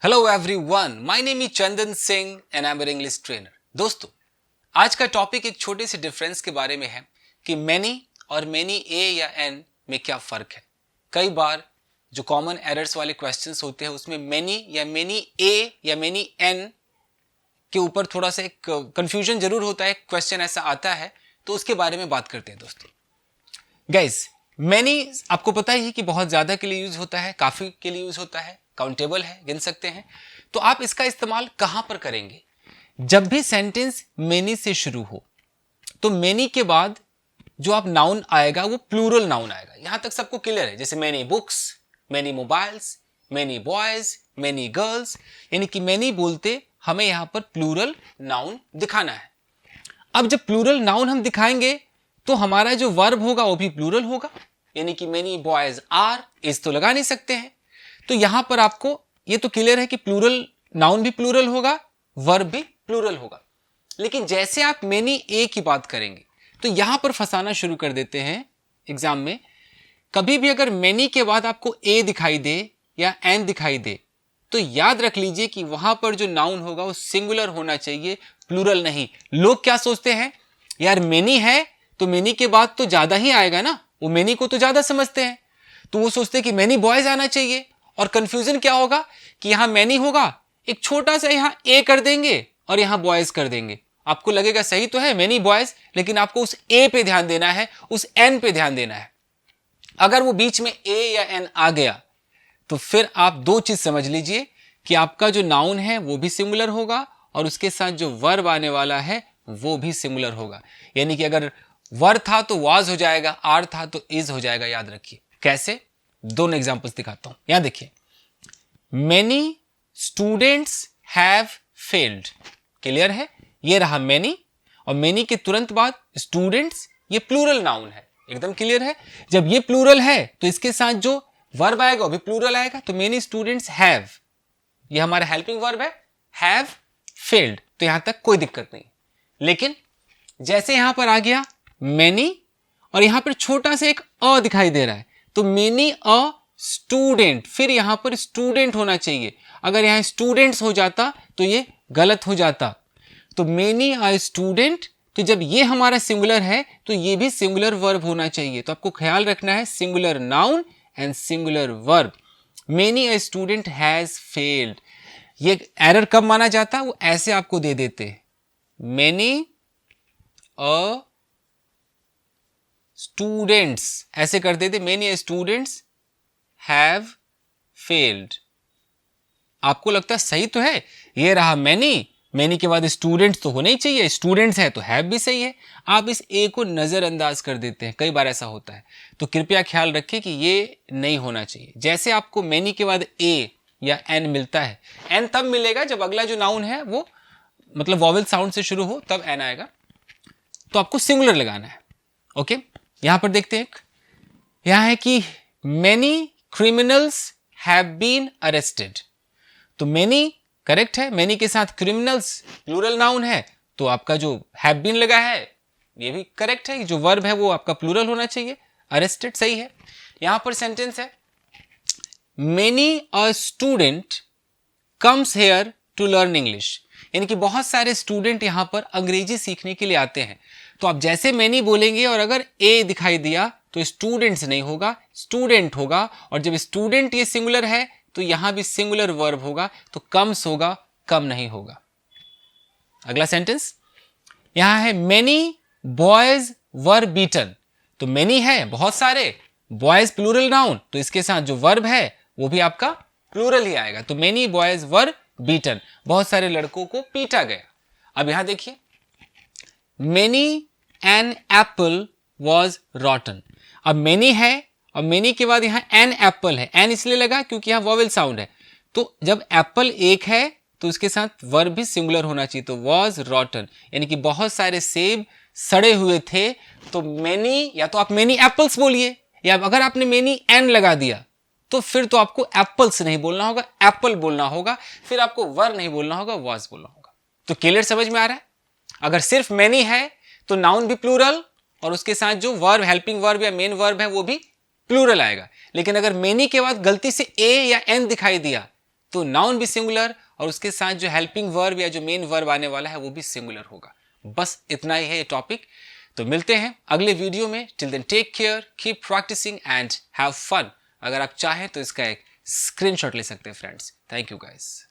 Hello everyone, my name is Chandan Singh and I am an English trainer. दोस्तों, आज का topic एक छोटे से डिफरेंस के बारे में है कि मैनी और मैनी ए या एन में क्या फ़र्क है। कई बार जो कॉमन एरर्स वाले क्वेश्चंस होते हैं उसमें मैनी या मैनी ए या मैनी एन के ऊपर थोड़ा सा एक कंफ्यूजन जरूर होता है, क्वेश्चन ऐसा आता है, तो उसके बारे में बात करते हैं। दोस्तों गाइस, मैनी आपको पता ही है कि बहुत ज़्यादा के लिए यूज़ होता है, काफ़ी के लिए यूज़ होता है, काउंटेबल है, गिन सकते हैं। तो आप इसका इस्तेमाल कहाँ पर करेंगे? जब भी सेंटेंस मैनी से शुरू हो तो मैनी के बाद जो आप नाउन आएगा वो प्लूरल नाउन आएगा। यहां तक सबको क्लियर है? जैसे many books, many mobiles, many boys, many girls, यानी कि मैनी बोलते हमें यहां पर प्लूरल नाउन दिखाना है। अब जब प्लूरल नाउन हम दिखाएंगे तो हमारा जो वर्ब होगा वो भी प्लूरल होगा, यानी कि मैनी बॉयज आर, इज तो लगा नहीं सकते हैं। तो यहां पर आपको ये तो क्लियर है कि प्लूरल नाउन भी प्लूरल होगा, वर्ब भी प्लूरल होगा। लेकिन जैसे आप मैनी ए की बात करेंगे तो यहां पर फंसाना शुरू कर देते हैं एग्जाम में। कभी भी अगर मैनी के बाद आपको ए दिखाई दे या एन दिखाई दे तो याद रख लीजिए कि वहां पर जो नाउन होगा वो सिंगुलर होना चाहिए, प्लूरल नहीं। लोग क्या सोचते हैं, यार मैनी है तो मैनी के बाद तो ज्यादा ही आएगा ना, वो मैनी को तो ज्यादा समझते हैं, तो वो सोचते हैं कि मैनी बॉयज आना चाहिए। और कंफ्यूजन क्या होगा कि यहां मैनी होगा, एक छोटा सा यहां ए कर देंगे और यहां बॉयज कर देंगे। आपको लगेगा सही तो है मैनी बॉयज, लेकिन आपको उस ए पे ध्यान देना है, उस एन पे ध्यान देना है। अगर वो बीच में ए या एन आ गया तो फिर आप दो चीज समझ लीजिए कि आपका जो नाउन है वो भी सिंगुलर होगा और उसके साथ जो वर्ब आने वाला है वो भी सिंगुलर होगा। यानी कि अगर वर था तो वाज हो जाएगा, आर था तो इज हो जाएगा। याद रखिए कैसे, दोनों एग्जांपल्स दिखाता हूं। यहां देखिए, many students have failed, clear है? ये रहा मेनी, और मेनी के तुरंत बाद स्टूडेंट्स, ये प्लूरल नाउन है, एकदम क्लियर है। जब ये प्लूरल है तो इसके साथ जो वर्ब आएगा वो भी प्लूरल आएगा। तो मेनी स्टूडेंट्स हैव, ये हमारा हेल्पिंग वर्ब है, हैव फेल्ड, तो यहां तक कोई दिक्कत नहीं। लेकिन जैसे यहां पर आ गया मैनी और यहां पर छोटा सा एक अ दिखाई दे रहा है, तो मेनी अ स्टूडेंट, फिर यहां पर स्टूडेंट होना चाहिए। अगर यहां स्टूडेंट्स हो जाता तो ये गलत हो जाता। तो मेनी अ स्टूडेंट, तो जब ये हमारा सिंगुलर है तो ये भी सिंगुलर वर्ब होना चाहिए। तो आपको ख्याल रखना है singular noun and singular verb. Many a student has failed, ये एरर कब माना जाता है? वो ऐसे आपको दे देते, मेनी अ स्टूडेंट्स, ऐसे कर देते, मेनी स्टूडेंट्स हैव फेल्ड। आपको लगता है सही तो है, ये रहा मैनी, मैनी के बाद स्टूडेंट्स तो होने ही चाहिए, स्टूडेंट्स है तो हैव भी सही है। आप इस ए को नजरअंदाज कर देते हैं, कई बार ऐसा होता है। तो कृपया ख्याल रखें कि ये नहीं होना चाहिए। जैसे आपको मैनी के बाद ए या एन मिलता है, एन तब मिलेगा जब अगला जो नाउन है वो मतलब वॉवेल साउंड से शुरू हो, तब एन आएगा। तो आपको सिंगुलर लगाना है। ओके, यहां पर देखते हैं, यहां है कि many criminals have been arrested. तो मेनी करेक्ट है, मेनी के साथ क्रिमिनल्स प्लूरल नाउन है, तो आपका जो हैव बीन लगा है ये भी करेक्ट है, जो वर्ब है वो आपका प्लूरल होना चाहिए। अरेस्टेड सही है। यहां पर सेंटेंस है, many a student comes here to learn English, यानी कि बहुत सारे स्टूडेंट यहां पर अंग्रेजी सीखने के लिए आते हैं। तो आप जैसे मैनी बोलेंगे और अगर ए दिखाई दिया तो स्टूडेंट्स नहीं होगा, स्टूडेंट होगा। और जब स्टूडेंट ये सिंगुलर है तो यहां भी सिंगुलर वर्ब होगा, तो कम्स होगा, कम नहीं होगा। अगला सेंटेंस यहां है, मेनी बॉयज वर बीटन। तो मेनी है बहुत सारे, बॉयज प्लूरल नाउन, तो इसके साथ जो वर्ब है वो भी आपका प्लूरल ही आएगा। तो मेनी बॉयज वर बीटन, बहुत सारे लड़कों को पीटा गया। अब यहां देखिए, many an apple was rotten. अब मेनी है और मेनी के बाद यहां एन एप्पल है, एन इसलिए लगा क्योंकि यहां वॉवेल साउंड है। तो जब एप्पल एक है तो उसके साथ वर्ब भी सिंगुलर होना चाहिए, तो वॉज रॉटन, यानी कि बहुत सारे सेब सड़े हुए थे। तो मेनी, या तो आप मेनी एप्पल्स बोलिए, या अगर आपने मेनी एन लगा दिया तो फिर तो आपको एप्पल्स नहीं बोलना होगा, एप्पल बोलना होगा। फिर आपको वर नहीं बोलना होगा, वॉज बोलना होगा। तो क्लियर समझ में आ रहा है? अगर सिर्फ मेनी है तो नाउन भी प्लूरल और उसके साथ जो वर्ब, हेल्पिंग वर्ब या मेन वर्ब है वो भी प्लूरल आएगा। लेकिन अगर मेनी के बाद गलती से ए या एन दिखाई दिया तो नाउन भी सिंगुलर और उसके साथ जो हेल्पिंग वर्ब या जो मेन वर्ब आने वाला है वो भी सिंगुलर होगा। बस इतना ही है ये टॉपिक। तो मिलते हैं अगले वीडियो में। Till then take care, keep practising and have fun. अगर आप चाहें तो इसका एक स्क्रीनशॉट ले सकते हैं फ्रेंड्स। Thank you guys.